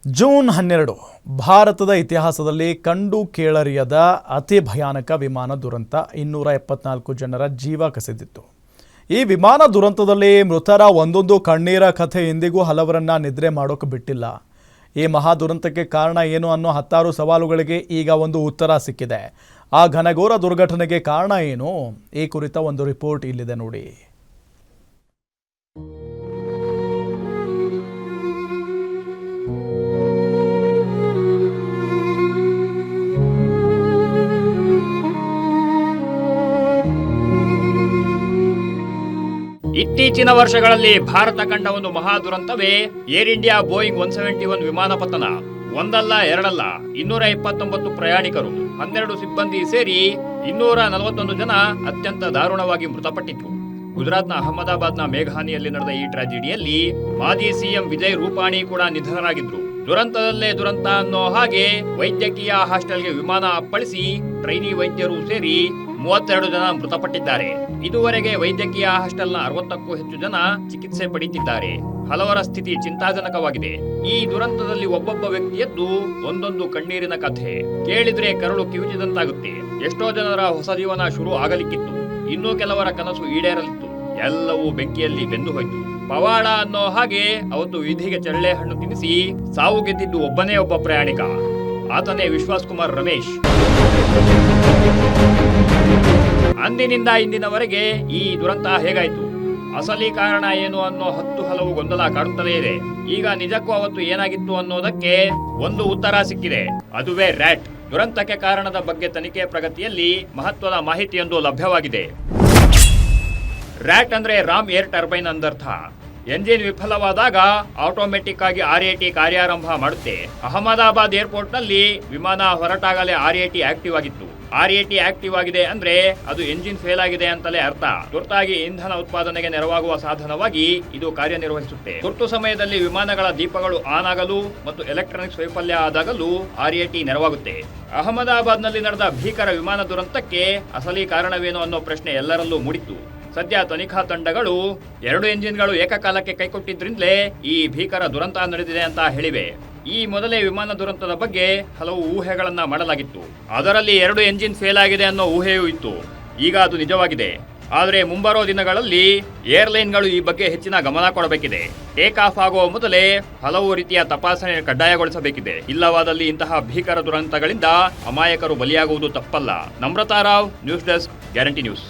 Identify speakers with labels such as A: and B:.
A: June 12 ಭಾರತದ ಇತಿಹಾಸದಲ್ಲಿ ಕಂಡು ಕೇಳರಿಯದ ಅತಿ ಭಯಾನಕ ವಿಮಾನ ದುರಂತ 274 ಜನರ ಜೀವ ಕಸಿದಿತ್ತು. ಈ ವಿಮಾನ ದುರಂತದಲ್ಲಿ ಮೃತರ ಒಂದೊಂದು ಕಣ್ಣೀರ ಕಥೆ ಇಂದಿಗೂ ಹಲವರನ್ನ ನಿದ್ರೆ ಮಾಡೋಕೆ ಬಿಟ್ಟಿಲ್ಲ. ಈ ಮಹಾ ದುರಂತಕ್ಕೆ ಕಾರಣ ಏನು ಅನ್ನೋ 10 ಸವಾಲುಗಳಿಗೆ ಈಗ ಒಂದು ಉತ್ತರ ಸಿಕ್ಕಿದೆ. ಆ ಘನಘೋರ ದುರ್ಘಟನೆಗೆ ಕಾರಣ ಏನು? ಈ ಕುರಿತ ಒಂದು ರಿಪೋರ್ಟ್ ಇಲ್ಲಿದೆ ನೋಡಿ.
B: ಇತ್ತೀಚಿನ ವರ್ಷಗಳಲ್ಲಿ ಭಾರತ ಕಂಡ ಒಂದು ಮಹಾ ದುರಂತವೇ ಏರ್ ಇಂಡಿಯಾ ಬೋಯಿಂಗ್ 171 ವಿಮಾನ ಪತನ. ಒಂದಲ್ಲ ಎರಡಲ್ಲ 229 ಪ್ರಯಾಣಿಕರು 12 ಸಿಬ್ಬಂದಿ ಸೇರಿ 241 ಜನ ಅತ್ಯಂತ ದಾರುಣವಾಗಿ ಮೃತಪಟ್ಟಿತ್ತು. ಗುಜರಾತ್ನ ಅಹಮದಾಬಾದ್ನ ಮೇಘಾನಿಯಲ್ಲಿ ನಡೆದ ಈ ಟ್ರಾಜಿಡಿಯಲ್ಲಿ ಮಾಜಿ ಸಿಎಂ ವಿಜಯ್ ರೂಪಾಣಿ ಕೂಡ ನಿಧನರಾಗಿದ್ರು. ದುರಂತದಲ್ಲೇ ದುರಂತ ಅನ್ನೋ ಹಾಗೆ ವೈದ್ಯಕೀಯ ಹಾಸ್ಟೆಲ್ಗೆ ವಿಮಾನ ಅಪ್ಪಳಿಸಿ ಟ್ರೈನಿ ವೈದ್ಯರು ಸೇರಿ 32 ಜನ ಮೃತಪಟ್ಟಿದ್ದಾರೆ. ಇದುವರೆಗೆ ವೈದ್ಯಕೀಯ ಹಾಸ್ಟೆಲ್ನ 60ಕ್ಕೂ ಹೆಚ್ಚು ಜನ ಚಿಕಿತ್ಸೆ ಪಡೆಯುತ್ತಿದ್ದಾರೆ. ಹಲವರ ಸ್ಥಿತಿ ಚಿಂತಾಜನಕವಾಗಿದೆ. ಈ ದುರಂತದಲ್ಲಿ ಒಬ್ಬೊಬ್ಬ ವ್ಯಕ್ತಿಯದ್ದು ಒಂದೊಂದು ಕಣ್ಣೀರಿನ ಕಥೆ ಕೇಳಿದ್ರೆ ಕರಳು ಕಿವುಚಿದಂತಾಗುತ್ತೆ. ಎಷ್ಟೋ ಜನರ ಹೊಸ ಜೀವನ ಶುರು ಆಗಲಿಕ್ಕಿತ್ತು, ಇನ್ನೂ ಕೆಲವರ ಕನಸು ಈಡೇರಲಿತ್ತು. ಎಲ್ಲವೂ ಬೆಂಕಿಯಲ್ಲಿ ಬೆಂದು ಹೋಯ್ತು. ಪವಾಡ ಅನ್ನೋ ಹಾಗೆ ಅವತ್ತು ವಿಧಿಗೆ ಚಳ್ಳೆ ಹಣ್ಣು ತಿನ್ನಿಸಿ ಸಾವು ಗೆದ್ದಿದ್ದು ಒಬ್ಬನೇ ಒಬ್ಬ ಪ್ರಯಾಣಿಕ. ಆತನೇ ವಿಶ್ವಾಸ್ ಕುಮಾರ್ ರಮೇಶ್. ಅಂದಿನಿಂದ ಇಂದಿನವರೆಗೆ ಈ ದುರಂತ ಹೇಗಾಯ್ತು, ಅಸಲಿ ಕಾರಣ ಏನು ಅನ್ನೋ 10 ಹಲವು ಗೊಂದಲ ಕಾಡುತ್ತಲೇ ಇದೆ. ಈಗ ನಿಜಕ್ಕೂ ಅವತ್ತು ಏನಾಗಿತ್ತು ಅನ್ನೋದಕ್ಕೆ ಒಂದು ಉತ್ತರ ಸಿಕ್ಕಿದೆ. ಅದುವೇ ರ್ಯಾಟ್. ದುರಂತಕ್ಕೆ ಕಾರಣದ ಬಗ್ಗೆ ತನಿಖೆ ಪ್ರಗತಿಯಲ್ಲಿ ಮಹತ್ವದ ಮಾಹಿತಿಯೊಂದು ಲಭ್ಯವಾಗಿದೆ. ರ್ಯಾಟ್ ಅಂದ್ರೆ ರಾಮ್ ಏರ್ ಟರ್ಬೈನ್ ಅಂದರ್ಥ. ಎಂಜಿನ್ ವಿಫಲವಾದಾಗ ಆಟೋಮೆಟಿಕ್ ಆಗಿ RAT ಕಾರ್ಯಾರಂಭ ಮಾಡುತ್ತೆ. ಅಹಮದಾಬಾದ್ ಏರ್ಪೋರ್ಟ್ ನಲ್ಲಿ ವಿಮಾನ ಹೊರಟಾಗಲೇ RAT ಆಕ್ಟಿವ್ ಆಗಿತ್ತು. RAT ಆಕ್ಟಿವ್ ಆಗಿದೆ ಅಂದ್ರೆ ಅದು ಎಂಜಿನ್ ಫೇಲ್ ಆಗಿದೆ ಅಂತಲೇ ಅರ್ಥ. ತುರ್ತಾಗಿ ಇಂಧನ ಉತ್ಪಾದನೆಗೆ ನೆರವಾಗುವ ಸಾಧನವಾಗಿ ಇದು ಕಾರ್ಯನಿರ್ವಹಿಸುತ್ತೆ. ತುರ್ತು ಸಮಯದಲ್ಲಿ ವಿಮಾನಗಳ ದೀಪಗಳು ಆನ್ ಆಗಲು ಮತ್ತು ಎಲೆಕ್ಟ್ರಾನಿಕ್ಸ್ ವೈಫಲ್ಯ ಆದಾಗಲೂ RAT ನೆರವಾಗುತ್ತೆ. ಅಹಮದಾಬಾದ್ ನಲ್ಲಿ ನಡೆದ ಭೀಕರ ವಿಮಾನ ದುರಂತಕ್ಕೆ ಅಸಲಿ ಕಾರಣವೇನು ಅನ್ನೋ ಪ್ರಶ್ನೆ ಎಲ್ಲರಲ್ಲೂ ಮೂಡಿತ್ತು. ಸದ್ಯ ತನಿಖಾ ತಂಡಗಳು 2 ಎಂಜಿನ್ಗಳು ಏಕಕಾಲಕ್ಕೆ ಕೈಕೊಟ್ಟಿದ್ರಿಂದಲೇ ಈ ಭೀಕರ ದುರಂತ ನಡೆದಿದೆ ಅಂತ ಹೇಳಿವೆ. ಈ ಮೊದಲೇ ವಿಮಾನ ದುರಂತದ ಬಗ್ಗೆ ಹಲವು ಊಹೆಗಳನ್ನ ಮಾಡಲಾಗಿತ್ತು. ಅದರಲ್ಲಿ 2 ಎಂಜಿನ್ ಫೇಲ್ ಆಗಿದೆ ಅನ್ನೋ ಊಹೆಯೂ ಇತ್ತು. ಈಗ ಅದು ನಿಜವಾಗಿದೆ. ಆದರೆ ಮುಂಬರೋ ದಿನಗಳಲ್ಲಿ ಏರ್ಲೈನ್ಗಳು ಈ ಬಗ್ಗೆ ಹೆಚ್ಚಿನ ಗಮನ ಕೊಡಬೇಕಿದೆ. ಟೇಕ್ ಆಫ್ ಆಗುವ ಮೊದಲೇ ಹಲವು ರೀತಿಯ ತಪಾಸಣೆ ಕಡ್ಡಾಯಗೊಳಿಸಬೇಕಿದೆ. ಇಲ್ಲವಾದಲ್ಲಿ ಇಂತಹ ಭೀಕರ ದುರಂತಗಳಿಂದ ಅಮಾಯಕರು ಬಲಿಯಾಗುವುದು ತಪ್ಪಲ್ಲ. Namratha Rao, news desk, guarantee news.